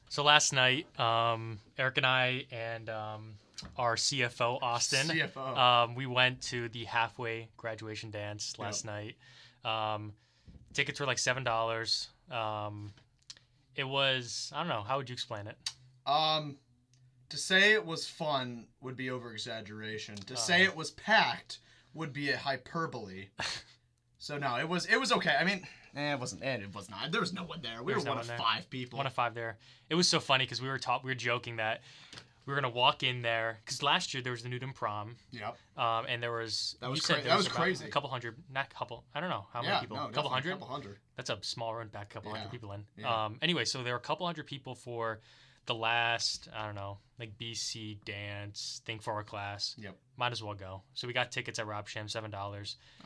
So last night, Eric and I and our CFO Austin, CFO. we went to the halfway graduation dance last night. Um, Tickets were like $7. It was, I don't know, how would you explain it? Um, to say it was fun would be over exaggeration. To say it was packed would be a hyperbole. So no, it was okay. I mean, it wasn't. It was not. There was no one there. We were one of 5 people. One of 5 there. It was so funny because we were joking that we were gonna walk in there because last year there was the Newton Prom. Yep. And there was that was crazy. A couple hundred, not couple. I don't know how many people. No, a couple hundred. Couple hundred. That's a small room back. A couple hundred people in. Yeah. Anyway, so there were a couple hundred people for the last, I don't know, like BC dance thing for our class. Yep. Might as well go. So we got tickets at Rob Sham, $7. Not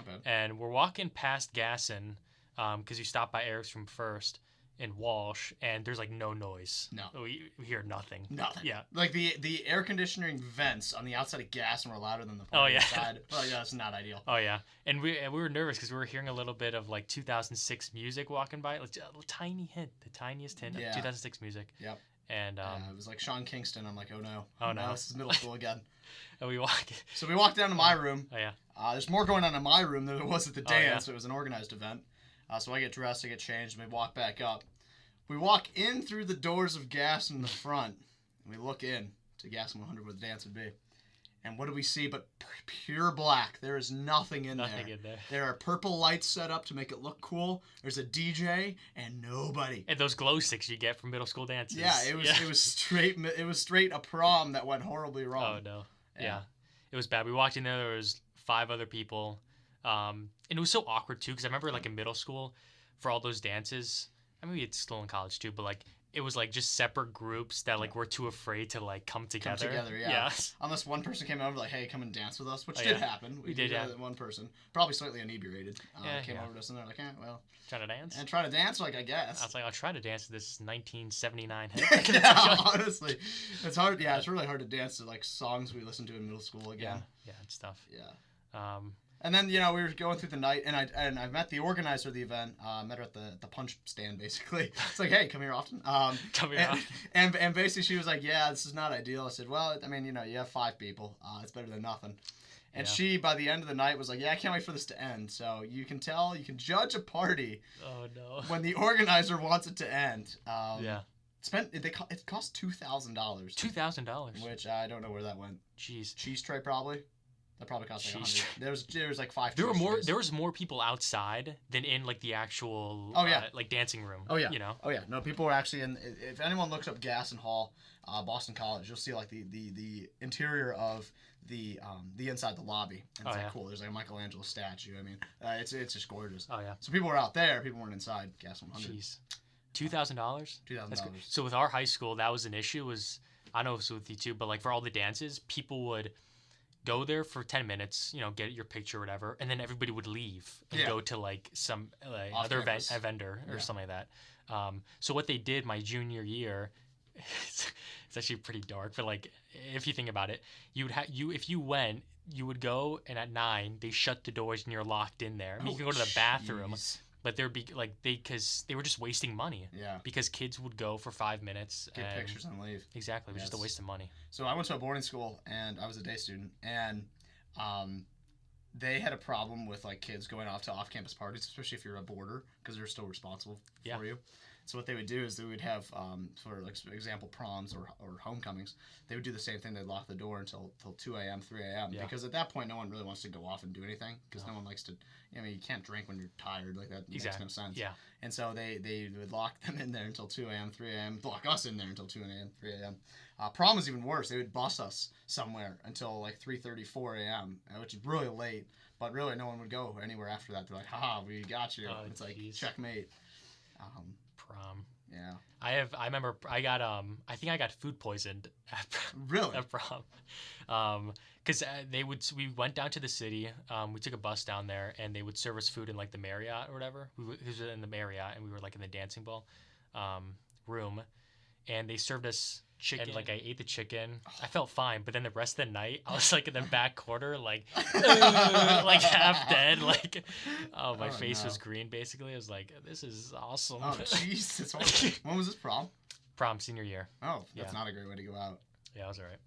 bad. And we're walking past Gasson, because you stopped by Eric's from first in Walsh, and there's like no noise. No. We hear nothing. Nothing. Yeah. Like the air conditioning vents on the outside of Gasson were louder than the party inside. Well, yeah, that's not ideal. Oh yeah. And we were nervous because we were hearing a little bit of like 2006 music walking by, like a tiny hint, the tiniest hint of 2006 music. Yep. And it was like Sean Kingston. I'm like, oh no. Oh no. This is middle school again. And we walked. So we walked down to my room. Oh yeah. There's more going on in my room than there was at the dance. Yeah. It was an organized event. So I get dressed, I get changed, and we walk back up. We walk in through the doors of Gas in the front, and we look in to Gas 100 where the dance would be. And what do we see but pure black? There is nothing in there. There are purple lights set up to make it look cool. There's a DJ and nobody. And those glow sticks you get from middle school dances. Yeah, it was straight a prom that went horribly wrong. Oh no. Yeah. It was bad. We walked in there was 5 other people. And it was so awkward too because I remember like in middle school for all those dances, I mean it's still in college too, but like it was like just separate groups that like were too afraid to like come together. Yeah. Unless one person came over like, hey, come and dance with us, which did happen. We did, yeah. One person, probably slightly inebriated, came over to us and they're like, well. Trying to dance? And try to dance, like, I guess. I was like, I'll try to dance to this 1979 hit. Yeah, honestly. It's hard. Yeah, it's really hard to dance to like songs we listened to in middle school again. Yeah, it's tough. Yeah. And then, we were going through the night, and I met the organizer of the event. Met her at the punch stand, basically. It's like, hey, come here often. Come here often. And basically she was like, yeah, this is not ideal. I said, well, I mean, you have 5 people. It's better than nothing. And she, by the end of the night, was like, yeah, I can't wait for this to end. So you can judge a party when the organizer wants it to end. It cost $2,000. $2,000? Which I don't know where that went. Jeez. Cheese tray, probably. That probably cost like 100. There was like 5. There was more people outside than in like the actual like dancing room. Oh yeah. Oh yeah. No, people were actually in. If anyone looks up Gasson Hall, Boston College, you'll see like the interior of the inside the lobby. And it's cool. There's like a Michelangelo statue. I mean, it's just gorgeous. Oh yeah. So people were out there. People weren't inside Gasson 100. Jeez. $2,000? $2,000. So with our high school, that was an issue. I know it was with you too, but like for all the dances, people would go there for 10 minutes, get your picture or whatever, and then everybody would leave and go to like some other vendor or something like that. So what they did my junior year, it's actually pretty dark, but like if you think about it, if you went, you would go and at 9 they shut the doors and you're locked in there. I mean, you can go to the bathroom. But there'd be like because they were just wasting money. Yeah. Because kids would go for 5 minutes, get pictures and leave. Exactly, it was just a waste of money. So I went to a boarding school and I was a day student, and they had a problem with like kids going off to off-campus parties, especially if you're a boarder, because they're still responsible for you. So what they would do is they would have, for like example, proms or homecomings. They would do the same thing. They'd lock the door until 2 a.m., 3 a.m. Because at that point, no one really wants to go off and do anything because no one likes to. I mean, you can't drink when you're tired. Like that makes no sense. Yeah. And so they would lock them in there until 2 a.m., 3 a.m. Lock us in there until 2 a.m., 3 a.m. Prom was even worse. They would bus us somewhere until like 3:30, 4 a.m., which is really late. But really, no one would go anywhere after that. They're like, haha, we got you. It's like, checkmate. Prom. Yeah. I remember I think I got food poisoned at prom. Because we went down to the city, we took a bus down there, and they would serve us food in like the Marriott or whatever. We was in the Marriott, and we were like in the dancing ball room, and they served us chicken. And like I ate the chicken, I felt fine, but then the rest of the night I was like in the back corner, like like half dead, like my face was green basically. I was like, this is awesome. Oh jeez, that's horrible. When was this prom? Prom senior year. Oh, that's not a great way to go out. Yeah, it was all right.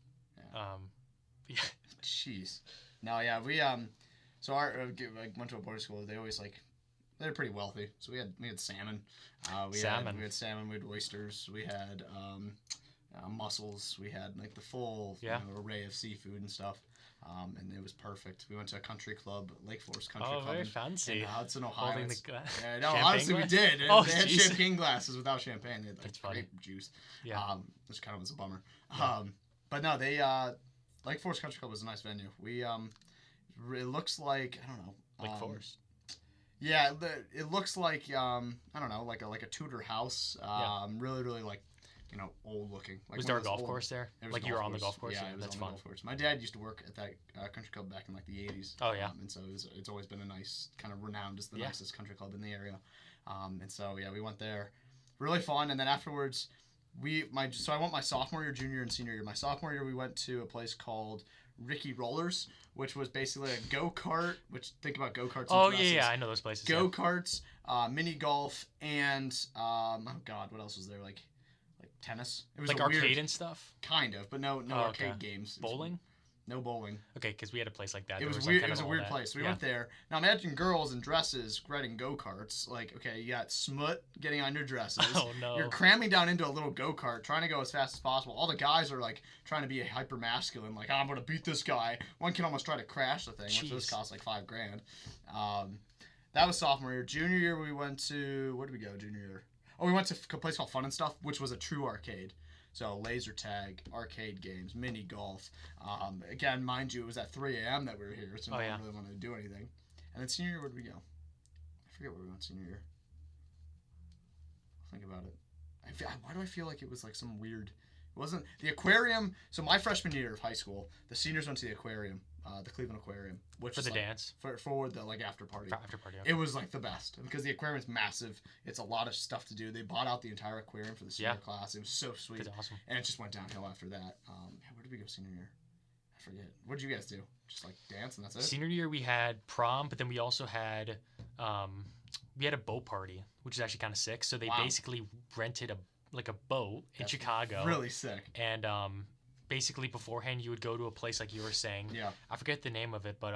Yeah. Jeez. No, yeah, we so our went to a boarding school. They always they're pretty wealthy. So we had salmon. We had salmon. We had oysters. We had mussels. We had the full array of seafood and stuff. And it was perfect. We went to a country club, Lake Forest Country Club. Oh, very fancy. In Hudson, Ohio. Yeah, no, honestly, we did. Oh, they had champagne glasses without champagne. They had That's grape juice. Yeah. Which kind of was a bummer. Yeah. But no, they Lake Forest Country Club was a nice venue. We it looks like, I don't know. Lake Forest. Yeah, it looks like I don't know, like a Tudor house. Really, really old looking. Was there a golf course there? Like you were on the golf course? Yeah, it was on the golf course. My dad used to work at that country club back in the 80s. Oh, yeah. And so it's always been a nice, kind of renowned as the nicest country club in the area. And so, we went there. Really fun. And then afterwards, so I went my sophomore year, junior, and senior year. My sophomore year, we went to a place called Ricky Rollers, which was basically a go-kart, which think about go-karts. Oh, yeah, I know those places. Go-karts, mini golf, and, oh God, what else was there? Like tennis. It was arcade and stuff? Kind of, but no arcade games. Bowling? No bowling. Okay, because we had a place like that. It was weird. It was a weird place. We went there. Now imagine girls in dresses riding go-karts. You got smut getting on your dresses. Oh, no. You're cramming down into a little go-kart, trying to go as fast as possible. All the guys are trying to be hyper masculine. I'm gonna beat this guy. One kid almost tried to crash the thing, which this cost $5,000. That was sophomore year. Junior year we went to, where did we go? Junior year. Oh, we went to a place called Fun and Stuff, which was a true arcade. So laser tag, arcade games, mini golf. Again, mind you, it was at 3 a.m. that we were here, so no one really wanted to do anything. And then senior year, where did we go? I forget where we went senior year. I'll think about it. Why do I feel like it was some weird... It wasn't... The aquarium... So my freshman year of high school, the seniors went to the aquarium. The Cleveland Aquarium, which for the dance for the after party. After party. Okay. It was the best because the aquarium is massive. It's a lot of stuff to do. They bought out the entire aquarium for the senior class. It was so sweet. That's awesome. And it just went downhill after that. Where did we go senior year? I forget. What did you guys do? Just dance and that's it? Senior year we had prom, but then we also had a boat party, which is actually kind of sick. So they basically rented a boat in Chicago. Really sick. And basically beforehand you would go to a place like you were saying. Yeah. I forget the name of it, but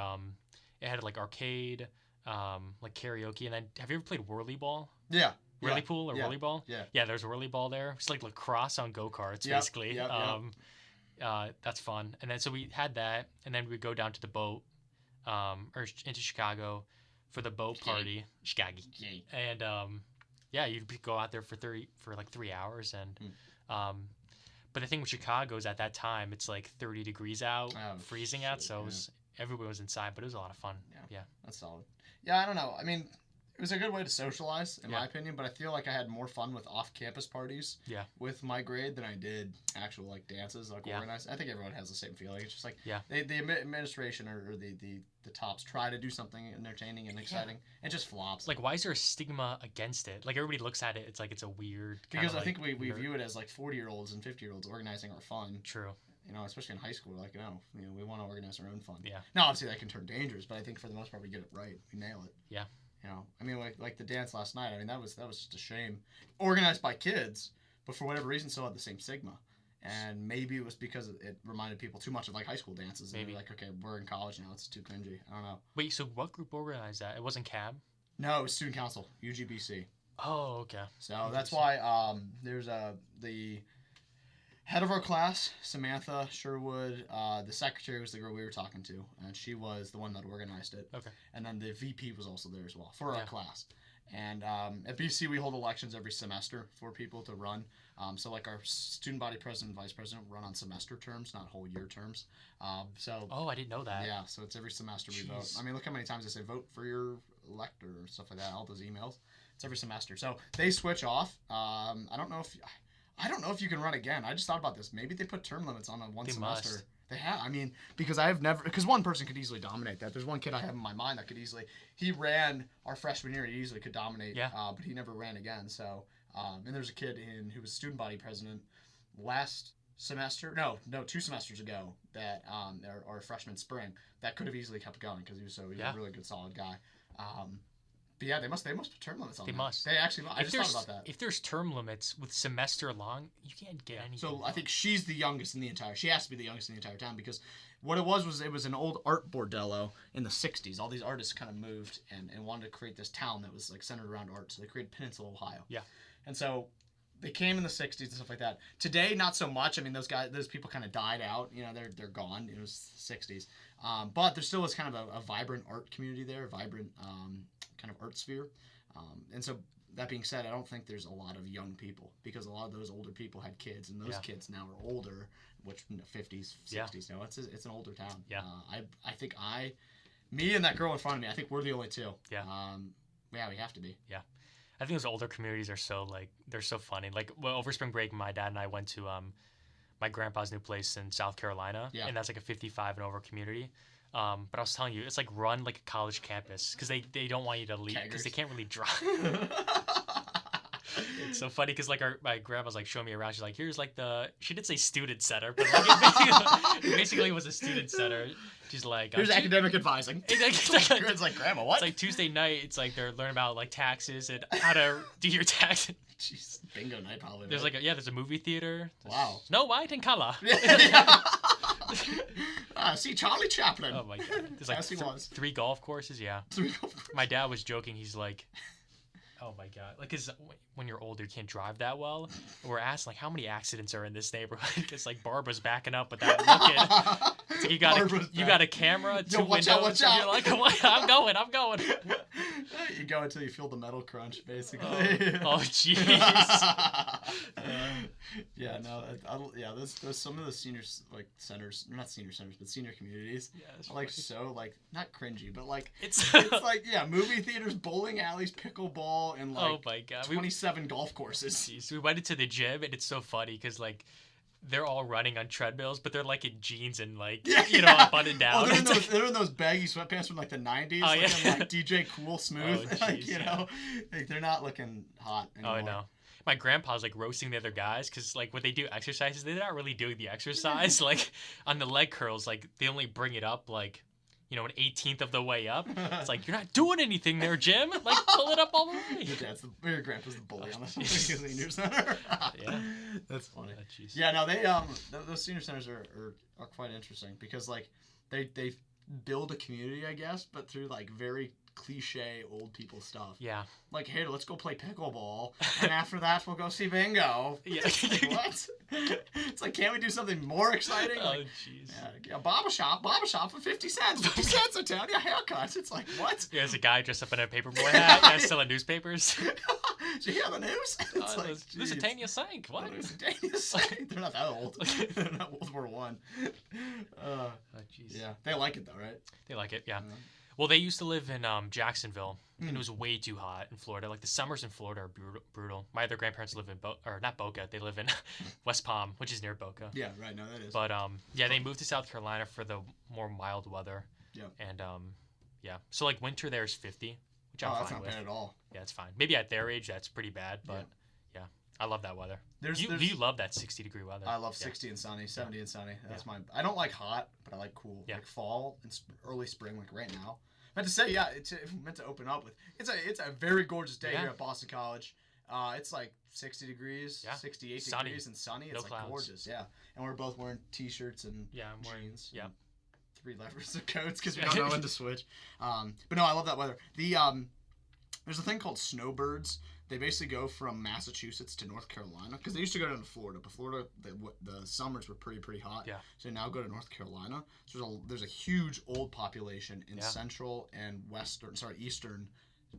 it had arcade, karaoke, and then have you ever played whirly ball? Yeah. Whirly pool or whirly ball? Yeah. Yeah, there's whirly ball there. It's like lacrosse on go-karts, basically. That's fun. And then so we had that, and then we'd go down to the boat, or into Chicago for the boat party. Chicago. And you'd go out there for 3 hours and but the thing with Chicago is at that time it's 30 degrees out, freezing out, so everybody was inside, but it was a lot of fun. Yeah. That's solid. Yeah, I don't know. I mean, it was a good way to socialize, in my opinion, but I feel like I had more fun with off-campus parties with my grade than I did actual dances organized. I think everyone has the same feeling. It's just the administration or the tops try to do something entertaining and exciting. It just flops. Why is there a stigma against it? Everybody looks at it, it's a weird because I think we view it as 40-year-olds and 50-year-olds organizing our fun. True. Especially in high school, we want to organize our own fun. Yeah. Now, obviously, that can turn dangerous, but I think for the most part, we get it right. We nail it. Yeah. I mean, like the dance last night. I mean, that was just a shame. Organized by kids, but for whatever reason, still had the same stigma. And maybe it was because it reminded people too much of high school dances. Maybe. And they're okay, we're in college now. It's too cringy. I don't know. Wait, so what group organized that? It wasn't CAB? No, it was Student Council, UGBC. Oh, okay. So UGBC. That's why there's the head of our class, Samantha Sherwood. The secretary was the girl we were talking to, and she was the one that organized it. Okay. And then the VP was also there as well for our class. And at BC, we hold elections every semester for people to run. So our student body president and vice president run on semester terms, not whole year terms. Oh, I didn't know that. Yeah, so it's every semester we vote. I mean, look how many times they say vote for your elector or stuff like that, all those emails. It's every semester. So they switch off. I don't know if you can run again. I just thought about this. Maybe they put term limits on one semester. Must. They have. I mean, because one person could easily dominate that. There's one kid I have in my mind that could easily. He ran our freshman year. He easily could dominate. Yeah. But he never ran again. So, and there's a kid who was student body president last semester. No, 2 semesters ago. That our freshman spring that could have easily kept going because he was a really good, solid guy. But yeah, they must put term limits on that. They must. They actually. I just thought about that. If there's term limits with semester long, you can't get anything. So I think she's the youngest in the entire. She has to be the youngest in the entire town because what it was it was an old art bordello in the '60s. All these artists kind of moved and wanted to create this town that was like centered around art. So they created Peninsula, Ohio. Yeah. And so they came in the '60s and stuff like that. Today, not so much. I mean, those people kind of died out. You know, they're gone. It was the '60s. But there still was kind of a vibrant art community there, a vibrant kind of art sphere. And so that being said, I don't think there's a lot of young people because a lot of those older people had kids, and those kids now are older, which 50s, 60s. No, it's an older town. Yeah. I think me and that girl in front of me, I think we're the only two. Yeah. Yeah, we have to be. Yeah. I think those older communities are so they're so funny. Like over spring break, my dad and I went to my grandpa's new place in South Carolina, and that's like a 55 and over community. But I was telling you, it's like run like a college campus because they don't want you to leave because they can't really drive. It's so funny because like my grandma's like showing me around. She's like, here's like she did say student center, but like it basically was a student center. She's like, here's academic advising. It's like, grandma, what? It's like Tuesday night. It's like they're learning about like taxes and how to do your taxes. Jeez, bingo night probably. There's right? there's a movie theater. Wow. Snow White and color. See Charlie Chaplin. Oh my god. There's like 3 golf courses. Yeah. 3 golf courses. My dad was joking. He's like, oh my god, like, cause when you're older, you can't drive that well. We're asking like, how many accidents are in this neighborhood? It's like Barbara's backing up without looking. It's like you got a camera, 2 windows. Watch out. You're like, I'm going. You go until you feel the metal crunch, basically. Oh jeez. Yeah, no, there's some of the senior like centers, not senior centers, but senior communities. Yeah, are like funny. So like not cringy, but like it's like movie theaters, bowling alleys, pickleball, and like oh my god, 27 golf courses. Jeez, we went into the gym and it's so funny because like they're all running on treadmills, but they're like in jeans and like up and down. Oh, they're in those baggy sweatpants from like the '90s, like DJ Cool Smooth. Oh, geez, like they're not looking hot anymore. Oh no. My grandpa's like roasting the other guys because like when they do exercises, they're not really doing the exercise. Like on the leg curls, like they only bring it up like an 18th of the way up. It's like, you're not doing anything there, Jim. Like pull it up all the way. Your grandpa's the bully on the senior center. Yeah, that's funny. Oh, yeah, no, they those senior centers are quite interesting because like they build a community, I guess, but through like very cliche old people stuff. Yeah. Like, hey, let's go play pickleball, and after that we'll go see bingo. Yeah. What? It's like, can't we do something more exciting? Oh, like, jeez. Yeah, barber shop for 50 cents. 50 cents a town. Yeah, haircuts. It's like, what? Yeah, there's a guy dressed up in a paperboy hat, selling newspapers. Did you hear the news? It's like, Lusitania sank. What? Lusitania sank. They're not that old. They're not World War I. Oh, jeez. Yeah, they like it though, right? They like it, yeah. Well, they used to live in Jacksonville, and it was way too hot in Florida. Like the summers in Florida are brutal. My other grandparents live in not Boca. They live in West Palm, which is near Boca. Yeah, right. No, that is. But they moved to South Carolina for the more mild weather. Yeah. And so like winter there is 50, which I'm fine with. That's not bad at all. Yeah, it's fine. Maybe at their age that's pretty bad, but yeah, I love that weather. Do you love that 60-degree weather? I love 60 and sunny, 70 and sunny. That's mine. I don't like hot, but I like cool. Yeah. Like fall and early spring, like right now. I have to say, it's meant to open up with. It's a very gorgeous day here at Boston College. It's like 60 degrees, 68 degrees, and sunny. It's like gorgeous, yeah. And we're both wearing t-shirts and jeans. Yeah. 3 levers of coats because we don't know when to switch. But no, I love that weather. There's a thing called snowbirds. They basically go from Massachusetts to North Carolina because they used to go down to Florida, but Florida the summers were pretty hot. Yeah. So they now go to North Carolina. So there's a huge old population in central and eastern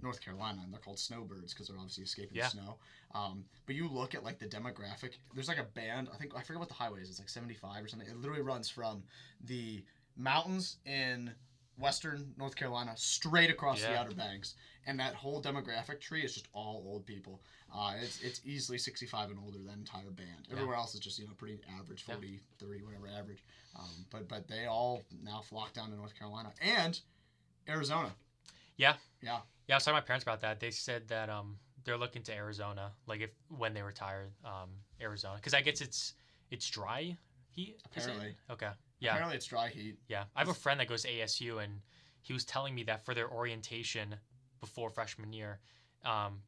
North Carolina, and they're called snowbirds because they're obviously escaping the snow. But you look at like the demographic. There's like a band. I forget what the highway is. It's like 75 or something. It literally runs from the mountains in western North Carolina straight across the Outer Banks, and that whole demographic tree is just all old people. It's easily 65 and older, that entire band. Everywhere else is just pretty average, 40, 30, whatever average. But they all now flock down to North Carolina and Arizona. Yeah. I was talking to my parents about that. They said that they're looking to Arizona, like when they retire, Arizona, because I guess it's dry heat. Apparently. Okay. Yeah. Apparently it's dry heat. Yeah. I have a friend that goes to ASU, and he was telling me that for their orientation, before freshman year,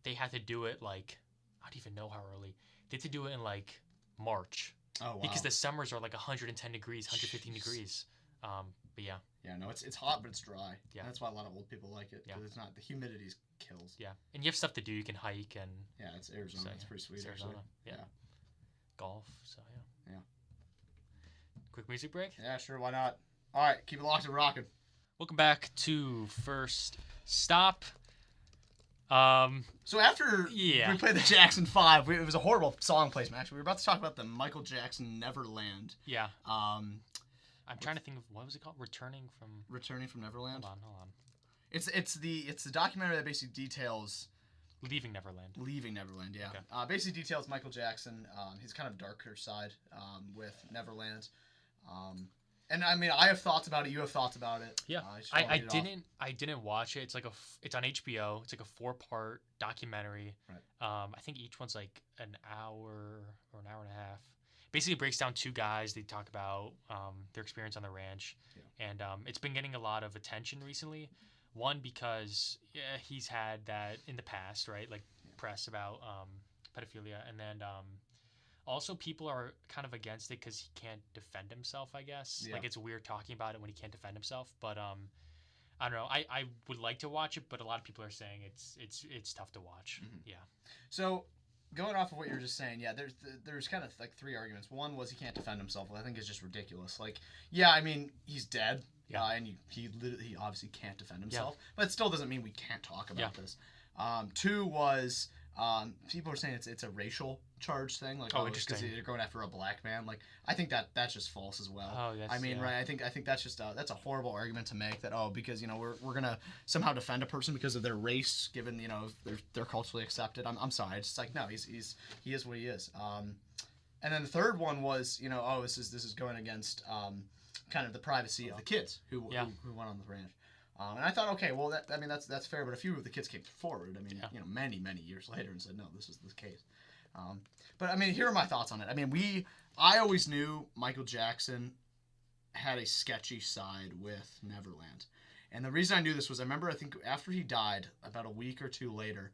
they had to do it like, I don't even know how early. They had to do it in like March. Oh, wow. Because the summers are like 110 degrees, 115 degrees. But yeah. Yeah, no, it's hot, but it's dry. Yeah. That's why a lot of old people like it. Yeah. It's not, the humidity kills. Yeah. And you have stuff to do. You can hike and... Yeah, it's Arizona. It's pretty sweet, actually. Yeah. Golf. So, yeah. Yeah. Quick music break? Yeah, sure. Why not? All right. Keep it locked and rocking. Welcome back to First Stop. So after we played the Jackson 5, it was a horrible song placement. Actually, we were about to talk about the Michael Jackson Neverland. Yeah. I'm trying to think of, what was it called? Returning from Neverland. Hold on. It's the documentary that basically details Leaving Neverland. Yeah. Okay. Basically details Michael Jackson, his kind of darker side with Neverland. And I mean, I have thoughts about it. You have thoughts about it. Yeah, I didn't watch it. It's like it's on HBO. It's like a 4-part documentary. Right. I think each one's like an hour or an hour and a half. Basically, it breaks down 2 guys. They talk about their experience on the ranch, and it's been getting a lot of attention recently. One, because he's had that in the past, right? Like press about pedophilia, and then also people are kind of against it because he can't defend himself, I guess. Yeah. Like it's weird talking about it when he can't defend himself, but I don't know. I would like to watch it, but a lot of people are saying it's tough to watch. Mm-hmm. Yeah. So going off of what you were just saying, yeah, there's kind of like 3 arguments. One was he can't defend himself. Well, I think it's just ridiculous. Like, yeah, I mean, he's dead. Yeah. And he obviously can't defend himself, but it still doesn't mean we can't talk about this. 2 was people are saying it's a racial charge thing, like interesting, because they're going after a black man. Like I think that's just false as well. Oh, yes, I mean, right? I think that's just that's a horrible argument to make, that because we're gonna somehow defend a person because of their race, given they're culturally accepted. I'm sorry, it's just like, no, he is what he is. And then the third one was this is going against kind of the privacy of the kids who went on the ranch. And I thought, okay, well, that's fair. But a few of the kids came forward. I mean, many years later, and said, no, this is the case. But I mean, here are my thoughts on it. I mean, I always knew Michael Jackson had a sketchy side with Neverland, and the reason I knew this was I think after he died, about a week or 2 later,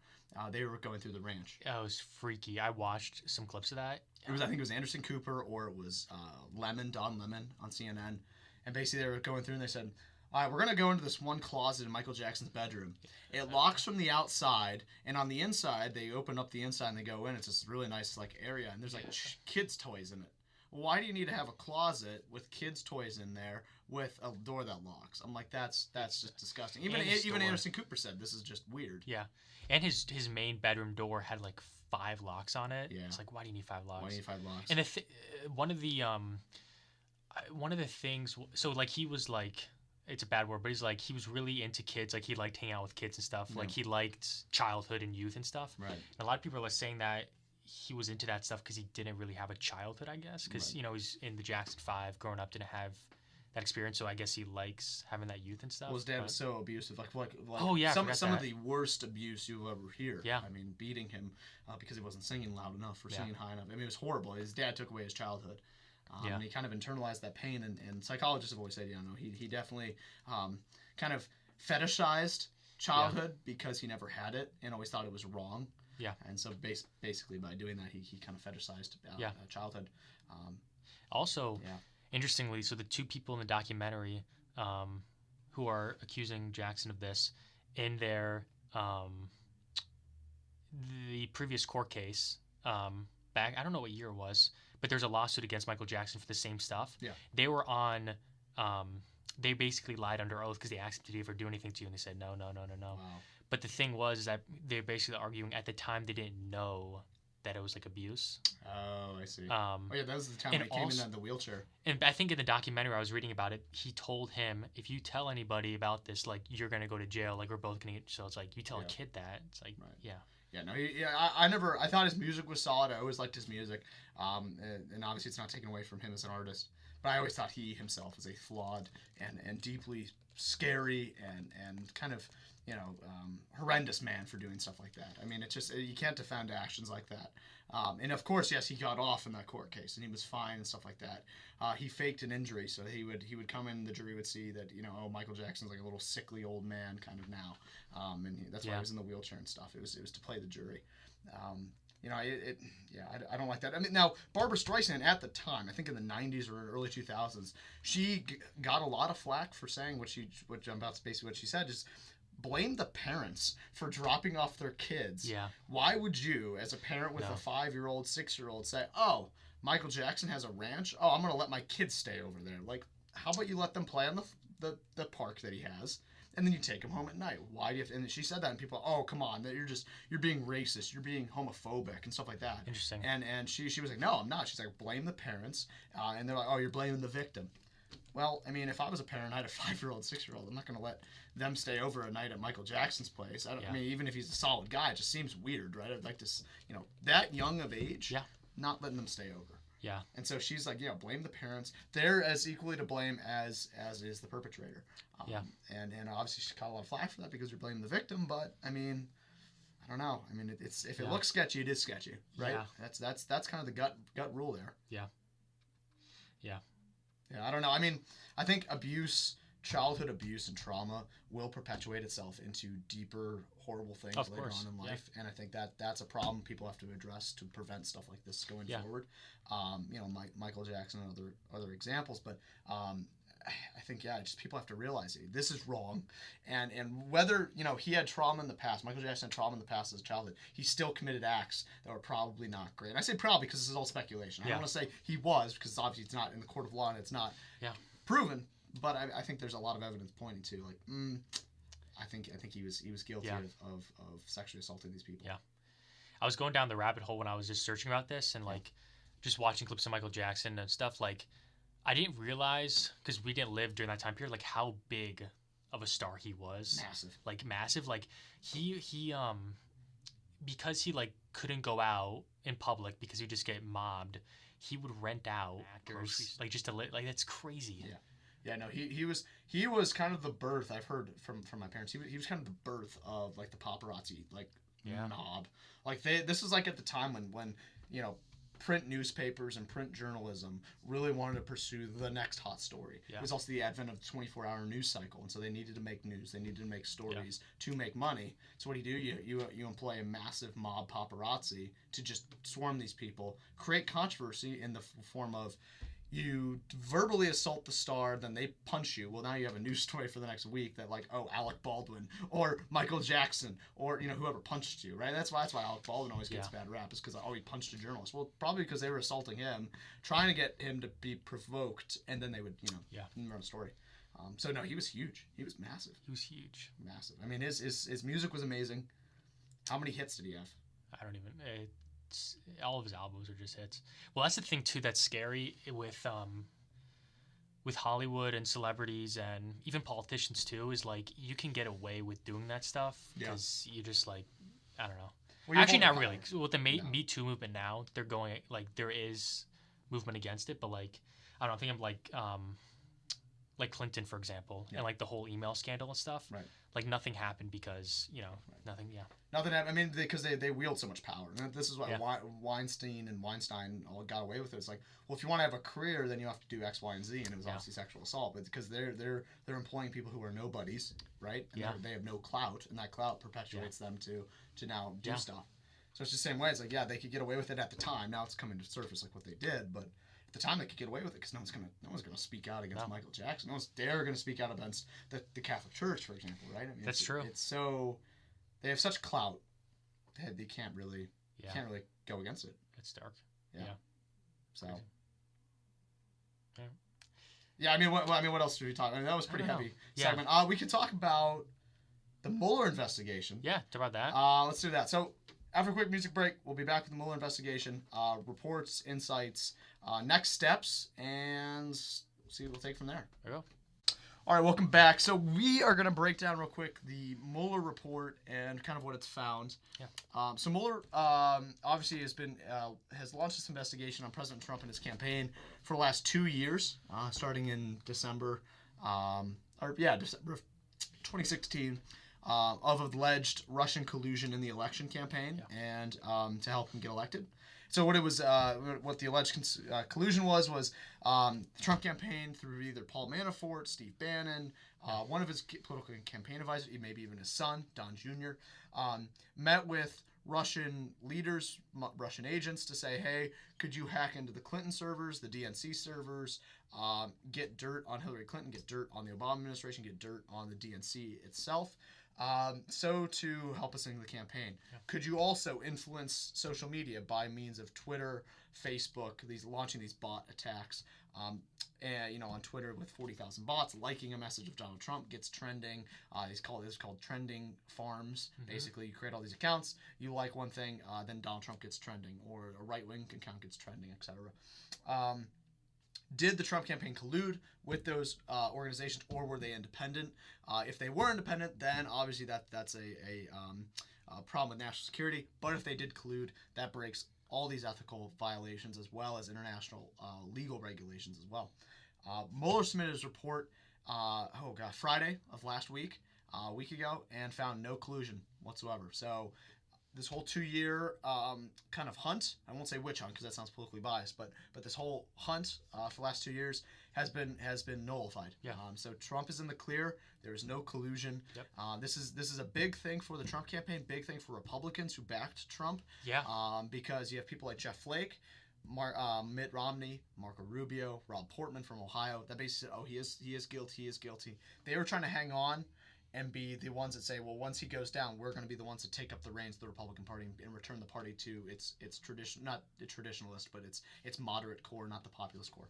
they were going through the ranch. Oh, it was freaky. I watched some clips of that. I think it was Anderson Cooper, or it was Don Lemon on CNN, and basically they were going through and they said, all right, we're going to go into this one closet in Michael Jackson's bedroom. It locks from the outside, and on the inside, they open up the inside and they go in. It's this really nice area, and there's like kids' toys in it. Why do you need to have a closet with kids' toys in there with a door that locks? I'm like, that's just disgusting. Even Anderson Cooper said this is just weird. Yeah, and his main bedroom door had like 5 locks on it. Yeah, it's like, why do you need 5 locks? And one of the things, so like he was like, it's a bad word, but he was really into kids. Like he liked hanging out with kids and stuff. Yeah. Like he liked childhood and youth and stuff. Right. And a lot of people are saying that he was into that stuff because he didn't really have a childhood, I guess. Because, he's in the Jackson 5, growing up, didn't have that experience. So I guess he likes having that youth and stuff. Well, his dad was so abusive. Like some of the worst abuse you'll ever hear. Yeah. I mean, beating him because he wasn't singing loud enough or singing high enough. I mean, it was horrible. His dad took away his childhood. And he kind of internalized that pain, and psychologists have always said, he definitely kind of fetishized childhood because he never had it and always thought it was wrong. Yeah. And so basically by doing that, he kind of fetishized childhood. Interestingly, so the 2 people in the documentary who are accusing Jackson of this, in their the previous court case, back, I don't know what year it was, but there's a lawsuit against Michael Jackson for the same stuff. Yeah. They were on, they basically lied under oath because they asked him, did he ever do anything to you? And they said, no. Wow. But the thing was is that they're basically arguing at the time they didn't know that it was like abuse. Oh, I see. That was the time when he came in the wheelchair. And I think in the documentary I was reading about it, he told him, if you tell anybody about this, like, you're going to go to jail. Like, we're both going to get, so it's like, you tell a kid that. It's like, Yeah, no, I thought his music was solid. I always liked his music. And obviously it's not taken away from him as an artist. But I always thought he himself was a flawed and deeply scary and kind of, horrendous man for doing stuff like that. I mean, it's just, you can't defend actions like that. And of course, yes, he got off in that court case, and he was fine and stuff like that. He faked an injury, so he would come in, the jury would see that, Michael Jackson's like a little sickly old man kind of now. And that's why he was in the wheelchair and stuff. It was to play the jury. I don't like that. I mean, now, Barbra Streisand at the time, I think in the 90s or early 2000s, she got a lot of flack for saying what I'm about to basically what she said, just blame the parents for dropping off their kids. Yeah. Why would you, as a parent with a 5-year-old, 6-year-old, say, oh, Michael Jackson has a ranch? Oh, I'm going to let my kids stay over there. Like, how about you let them play on the park that he has? And then you take him home at night. Why do you have to? And she said that, and people, oh, come on, you're being racist, you're being homophobic, and stuff like that. Interesting. And she was like, no, I'm not. She's like, blame the parents. And they're like, oh, you're blaming the victim. Well, I mean, if I was a parent, I had a 5-year-old, 6-year-old, I'm not going to let them stay over a night at Michael Jackson's place. I mean, even if he's a solid guy, it just seems weird, right? I'd like to, that young of age, not letting them stay over. Yeah. And so she's like, blame the parents. They're as equally to blame as is the perpetrator. And obviously she caught a lot of flack for that because you're blaming the victim. But I mean, I don't know. I mean, it's if it looks sketchy, it is sketchy, right? Yeah. That's kind of the gut rule there. Yeah. Yeah. Yeah. I don't know. I mean, I think childhood abuse and trauma will perpetuate itself into deeper horrible things later on in life, and I think that's a problem people have to address to prevent stuff like this going forward. Michael Jackson and other examples, but I think just people have to realize this is wrong, and whether he had trauma in the past, Michael Jackson had trauma in the past as a childhood, he still committed acts that were probably not great. And I say probably because this is all speculation. I don't want to say he was, because obviously it's not in the court of law and it's not proven. But I think there's a lot of evidence pointing to I think he was guilty of sexually assaulting these people. Yeah, I was going down the rabbit hole when I was just searching about this and just watching clips of Michael Jackson and stuff. I didn't realize, because we didn't live during that time period, how big of a star he was. Massive. He because he couldn't go out in public because he'd just get mobbed. He would rent out actors just to live. That's crazy. Yeah. Yeah, no, he was kind of the birth, I've heard from my parents. He was kind of the birth of the paparazzi mob. This was at the time when print newspapers and print journalism really wanted to pursue the next hot story. Yeah. It was also the advent of the 24-hour news cycle, and so they needed to make news, they needed to make stories to make money. So what do? You employ a massive mob paparazzi to just swarm these people, create controversy in the form of you verbally assault the star, then they punch you. Well, now you have a news story for the next week that Alec Baldwin or Michael Jackson or whoever punched you, right? That's why Alec Baldwin always gets a bad rap, is because he punched a journalist. Well, probably because they were assaulting him, trying to get him to be provoked, and then they would run a story. So no, he was huge. He was massive. He was huge. Massive. I mean, his music was amazing. How many hits did he have? I don't even. All of his albums are just hits. Well, that's the thing too that's scary with Hollywood and celebrities and even politicians too, is you can get away with doing that stuff because you just I don't know. Well, actually, not really. With the Me Too movement now, they're going there is movement against it, but I don't know, think of Clinton, for example, and the whole email scandal and stuff. Right. Nothing happened because nothing. Yeah. Nothing happened. I mean, because they wield so much power. And this is why Weinstein all got away with it. It's well, if you want to have a career, then you have to do X, Y, and Z, and it was obviously sexual assault. But because they're employing people who are nobodies, right? And they have no clout, and that clout perpetuates them to now do stuff. So it's the same way. It's they could get away with it at the time. Now it's coming to surface what they did, but at the time they could get away with it because no one's gonna speak out against Michael Jackson. No one's gonna speak out against the Catholic Church, for example, right? I mean, that's true. It's so they have such clout that they can't really go against it. It's dark. Yeah. So. Crazy. Yeah, I mean, what else should we talk? I mean, that was pretty heavy segment. We could talk about the Mueller investigation. Yeah, talk about that. Let's do that. So. After a quick music break, we'll be back with the Mueller investigation, reports, insights, next steps, and we'll take from there. There you go. All right, welcome back. So we are going to break down real quick the Mueller Report and kind of what it's found. Yeah. So Mueller obviously has launched this investigation on President Trump and his campaign for the last 2 years, starting in December, December of 2016, of alleged Russian collusion in the election campaign and to help him get elected. So what the alleged collusion was the Trump campaign through either Paul Manafort, Steve Bannon, one of his political campaign advisors, maybe even his son, Don Jr., met with Russian leaders, Russian agents to say, hey, could you hack into the Clinton servers, the DNC servers, get dirt on Hillary Clinton, get dirt on the Obama administration, get dirt on the DNC itself, so to help us in the campaign. Yeah. Could you also influence social media by means of Twitter, Facebook, launching these bot attacks, and on Twitter with 40,000 bots, liking a message of Donald Trump gets trending. It's called trending farms. Mm-hmm. Basically, you create all these accounts, you like one thing, then Donald Trump gets trending, or a right-wing account gets trending, etc. Did the Trump campaign collude with those organizations, or were they independent? If they were independent, then obviously that's a problem with national security. But if they did collude, that breaks all these ethical violations as well as international legal regulations as well. Mueller submitted his report Friday of last week, a week ago, and found no collusion whatsoever. So this whole 2-year kind of hunt, I won't say witch hunt because that sounds politically biased, but this whole hunt for the last 2 years has been nullified. Yeah. So Trump is in the clear. There is no collusion. Yep. This is a big thing for the Trump campaign, big thing for Republicans who backed Trump. Yeah. Because you have people like Jeff Flake, Mitt Romney, Marco Rubio, Rob Portman from Ohio that basically said, oh, he is guilty. They were trying to hang on and be the ones that say, well, once he goes down, we're going to be the ones that take up the reins of the Republican Party and return the party to its tradition, not the traditionalist, but its moderate core, not the populist core.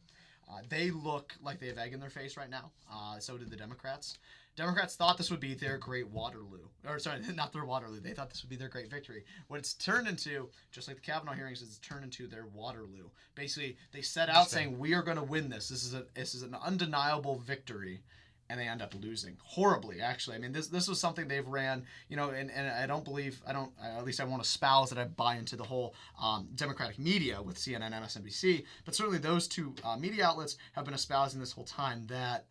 They look like they have egg in their face right now. So did the Democrats. Democrats thought this would be their great Waterloo. Or sorry, not their Waterloo. They thought this would be their great victory. What it's turned into, just like the Kavanaugh hearings, is it's turned into their Waterloo. Basically, they set out saying, we are going to win this. This is an undeniable victory. And they end up losing horribly. Actually, I mean, this was something they've ran, and I at least I won't espouse that I buy into the whole Democratic media with CNN and MSNBC, but certainly those two media outlets have been espousing this whole time that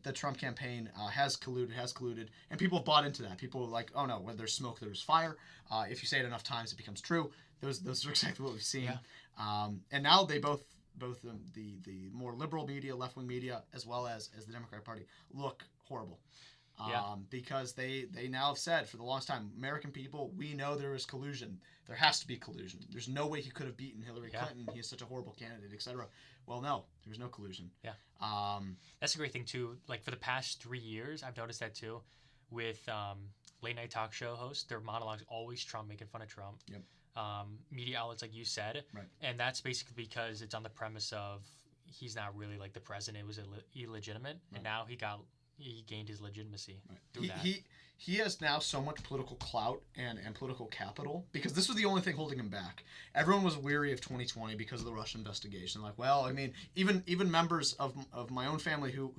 the Trump campaign has colluded, and people have bought into that. People are like, oh no, when there's smoke, there's fire. If you say it enough times, it becomes true. Those are exactly what we've seen. Yeah. And now they both the more liberal media, left-wing media, as well as the Democratic Party, look horrible. Because they now have said for the longest time, American people, we know there is collusion. There has to be collusion. There's no way he could have beaten Hillary Clinton. He is such a horrible candidate, etc. Well, no, there's no collusion. Yeah. That's a great thing, too. Like, for the past 3 years, I've noticed that, too, with late-night talk show hosts. Their monologues always Trump, making fun of Trump. Yep. Media outlets, like you said, right. And that's basically because it's on the premise of he's not really like the president. It was illegitimate, right. And now he gained his legitimacy. Right. He has now so much political clout and political capital because this was the only thing holding him back. Everyone was weary of 2020 because of the Russia investigation. Like, well, I mean, even members of my own family who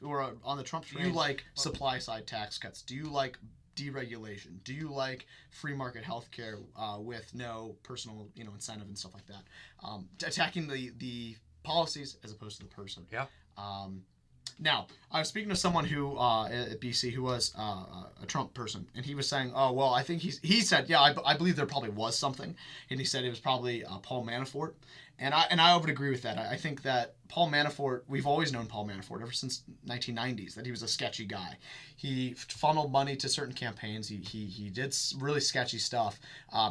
are on the Trump train. Do you like supply side tax cuts? Do you like deregulation? Do you like free market healthcare with no personal incentive and stuff like that? Attacking the policies as opposed to the person. Yeah. Now, I was speaking to someone who at BC who was a Trump person, and he was saying, oh, well, I think he said, yeah, I believe there probably was something, and he said it was probably Paul Manafort, and I would agree with that. I think that Paul Manafort, we've always known Paul Manafort ever since 1990s, that he was a sketchy guy. He funneled money to certain campaigns. He did really sketchy stuff.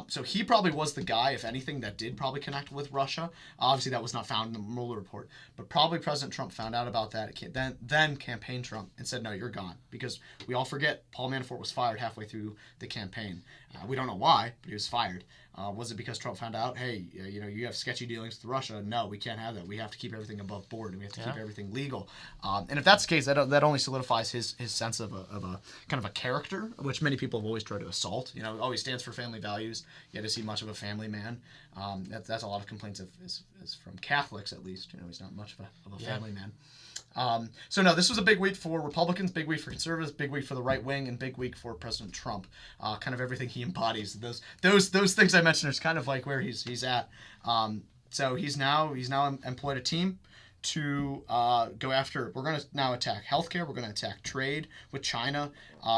So he probably was the guy, if anything, that did probably connect with Russia. Obviously, that was not found in the Mueller report. But probably President Trump found out about that, then campaigned Trump and said, no, you're gone. Because we all forget Paul Manafort was fired halfway through the campaign. We don't know why, but he was fired. Was it because Trump found out, hey, you have sketchy dealings with Russia? No, we can't have that. We have to keep everything above board, and we have to keep everything legal. And if that's the case, that only solidifies his sense of a kind of a character, which many people have always tried to assault. Always stands for family values. Yet is he much of a family man? That's a lot of complaints is from Catholics, at least. He's not much of a family man. So no, this was a big week for Republicans, big week for conservatives, big week for the right wing, and big week for President Trump. Kind of everything he embodies. Those things I mentioned is kind of like where he's at. So he's now employed a team to go after. We're going to now attack healthcare. We're going to attack trade with China.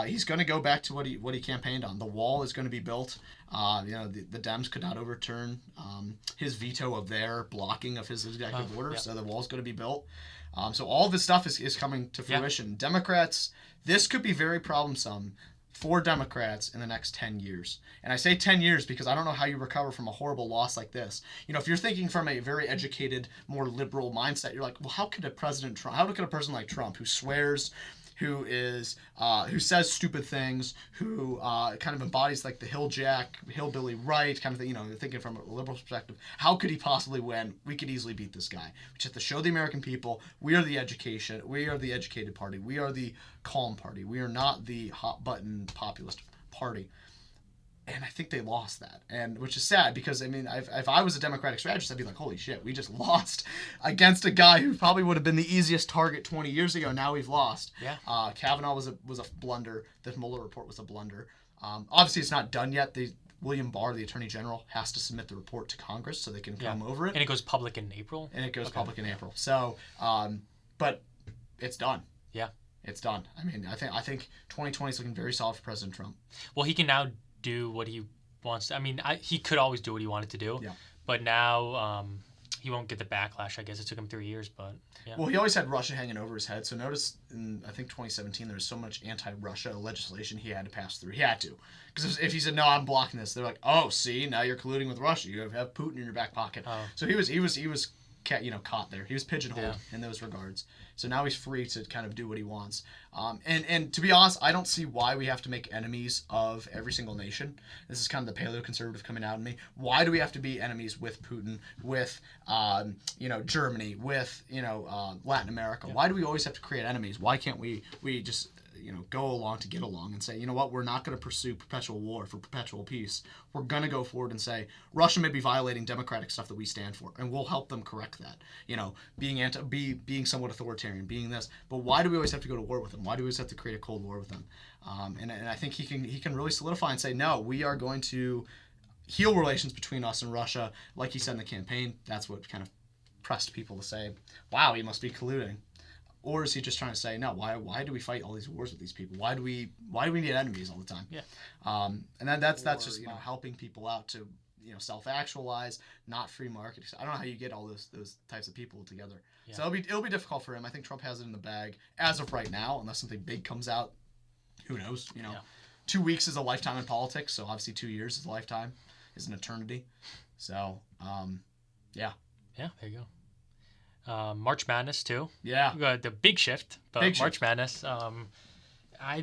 He's going to go back to what he campaigned on. The wall is going to be built. The Dems could not overturn his veto of their blocking of his executive order, so the wall's going to be built. So all of this stuff is coming to fruition. Yeah. Democrats, this could be very problemsome for Democrats in the next 10 years. And I say 10 years because I don't know how you recover from a horrible loss like this. If you're thinking from a very educated, more liberal mindset, you're like, well, how could a person like Trump, who swears, who says stupid things, who kind of embodies like the hillbilly right kind of thing, thinking from a liberal perspective, how could he possibly win? We could easily beat this guy. We just have to show the American people we are the educated party. We are the calm party. We are not the hot button populist party. And I think they lost that, and which is sad because if I was a Democratic strategist, I'd be like, "Holy shit, we just lost against a guy who probably would have been the easiest target 20 years ago. Now we've lost." Yeah. Kavanaugh was a blunder. The Mueller report was a blunder. Obviously, it's not done yet. William Barr, the Attorney General, has to submit the report to Congress so they can come over it. And it goes public in April. Public in April. So, but it's done. Yeah, it's done. I think 2020 is looking very solid for President Trump. Well, he can now do what he wants to. He could always do what he wanted to do, but now he won't get the backlash. I guess it took him 3 years, but yeah. Well, he always had Russia hanging over his head. So notice in, I think, 2017, there was so much anti-Russia legislation he had to pass through. He had to. Because if he said, no, I'm blocking this, they're like, oh, see, now you're colluding with Russia. You have Putin in your back pocket. Oh. So he was caught there. He was pigeonholed in those regards. So now he's free to kind of do what he wants. And to be honest, I don't see why we have to make enemies of every single nation. This is kind of the paleo-conservative coming out in me. Why do we have to be enemies with Putin, with Germany, with Latin America? Yeah. Why do we always have to create enemies? Why can't we just go along to get along and say, you know what, we're not going to pursue perpetual war for perpetual peace. We're going to go forward and say, Russia may be violating democratic stuff that we stand for, and we'll help them correct that. Being somewhat authoritarian, being this. But why do we always have to go to war with them? Why do we always have to create a Cold War with them? And I think he can really solidify and say, no, we are going to heal relations between us and Russia. Like he said in the campaign, that's what kind of pressed people to say, wow, he must be colluding. Or is he just trying to say, no, why do we fight all these wars with these people? Why do we need enemies all the time? Yeah. And that's just helping people out to self-actualize, not free market. I don't know how you get all those types of people together. Yeah. So it'll be difficult for him. I think Trump has it in the bag as of right now, unless something big comes out. Who knows? 2 weeks is a lifetime in politics, so obviously 2 years is a lifetime, is an eternity. So yeah. Yeah, there you go. March Madness too. Yeah. The big shift, but March Madness. I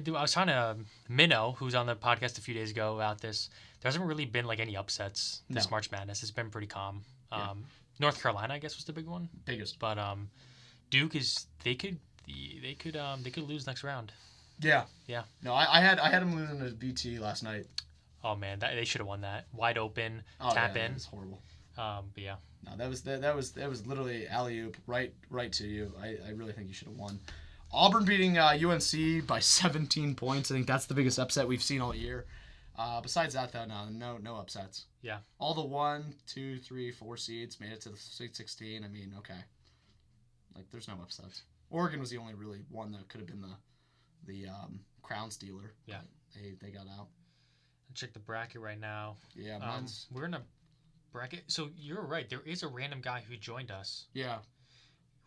was talking to Minnow, who's on the podcast a few days ago about this. There hasn't really been any upsets this March Madness. It's been pretty calm. North Carolina, I guess, was the big one. Biggest. But Duke they could lose next round. Yeah. Yeah. No, I had them losing to BT last night. Oh man, they should have won that. Wide open, tap in. It was horrible. But yeah. No, that was literally alley-oop right to you. I really think you should have won. Auburn beating UNC by 17 points. I think that's the biggest upset we've seen all year. Besides that, though, no upsets. Yeah. All the 1, 2, 3, 4 seeds made it to the Sweet 16. Okay. There's no upsets. Oregon was the only really one that could have been the crown stealer. Yeah. They got out. I'll check the bracket right now. Yeah, we're in a bracket. So you're right. There is a random guy who joined us. Yeah.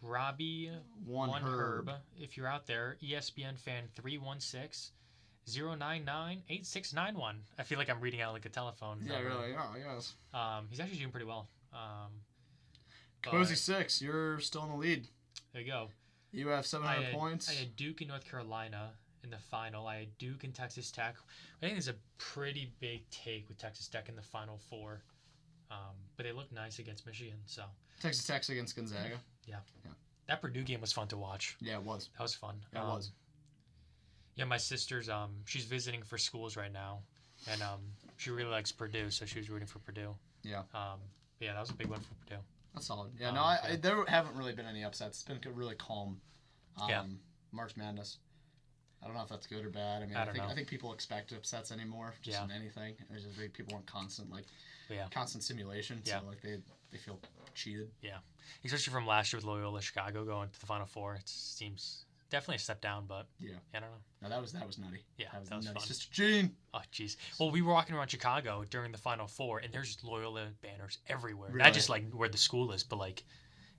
Robbie One Herb. If you're out there, ESPN fan 316-099-8691. I feel like I'm reading out a telephone. Yeah, really. Oh, yes. He's actually doing pretty well. Cozy 6, you're still in the lead. There you go. You have 700 points. I had Duke in North Carolina, in the final. I had Duke and Texas Tech. I think there's a pretty big take with Texas Tech in the Final Four. But they look nice against Michigan. So Texas Tech against Gonzaga. Yeah. That Purdue game was fun to watch. Yeah, it was. That was fun. Yeah, it was. Yeah, my sister's she's visiting for schools right now, and she really likes Purdue, so she was rooting for Purdue. Yeah. Yeah, that was a big one for Purdue. That's solid. Yeah, there haven't really been any upsets. It's been really calm. March Madness. I don't know if that's good or bad. I mean, I think people expect upsets anymore, just in anything. It's just like people want constant constant simulation. So like they feel cheated. Yeah, especially from last year with Loyola Chicago going to the Final Four. It seems definitely a step down, but I don't know. No, that was nutty. Yeah, that was nutty. fun. Sister Jean. Oh, jeez. Well, we were walking around Chicago during the Final Four, and there's Loyola banners everywhere. Really? Not just like where the school is, but like,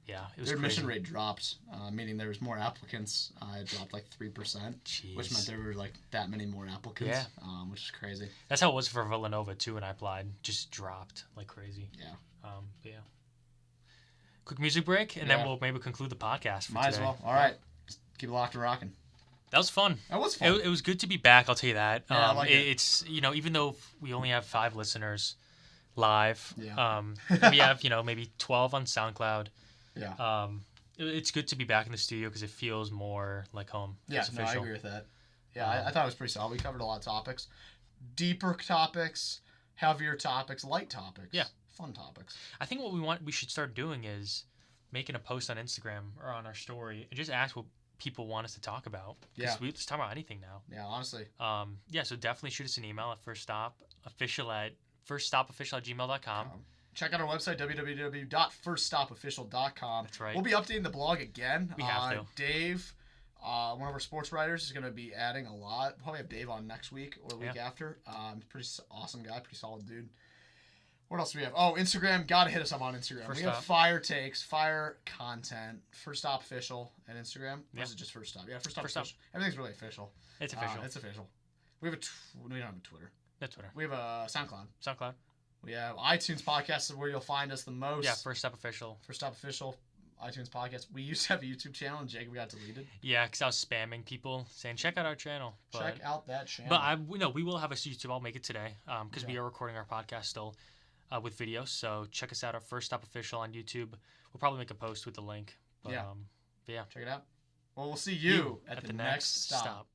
it was their crazy. admission rate dropped, meaning there was more applicants. It dropped like 3%, which meant there were like that many more applicants. Which is crazy. That's how it was for Villanova too when I applied. Just dropped like crazy. Yeah. Quick music break, and then we'll maybe conclude the podcast for Might today. as well. All right. Just keep it locked and rocking. That was fun. That was fun. It was good to be back, I'll tell you that. Yeah, I like it. It's, even though we only have 5 listeners live, we have, maybe 12 on SoundCloud. Yeah. It's good to be back in the studio because it feels more like home. Yeah, no, I agree with that. Yeah, I thought it was pretty solid. We covered a lot of topics. Deeper topics, heavier topics, light topics. Yeah. Fun topics. I think what we should start doing is making a post on Instagram or on our story and just ask what people want us to talk about. Because we just talk about anything now. Yeah, honestly. So definitely shoot us an email at firststopofficial@gmail.com. Check out our website, www.firststopofficial.com. That's right. We'll be updating the blog again. We have to. Dave, one of our sports writers, is going to be adding a lot. We'll probably have Dave on next week or the week after. Pretty awesome guy, pretty solid dude. What else do we have? Oh, Instagram. Got to hit us up on Instagram. We have fire takes, fire content, First Stop Official and Instagram. Or is it just First Stop? Yeah, First Stop Official. Everything's really official. It's official. It's official. We have we don't have a Twitter. That's Twitter. We have a SoundCloud. We have iTunes Podcast is where you'll find us the most. Yeah, First Stop Official. First Stop Official, iTunes Podcast. We used to have a YouTube channel, and Jacob got deleted. Yeah, because I was spamming people saying, check out our channel. Check out that channel. But we will have a YouTube. I'll make it today because we are recording our podcast still with videos. So check us out, our First Stop Official on YouTube. We'll probably make a post with the link. But, yeah. Check it out. Well, we'll see you at the next stop.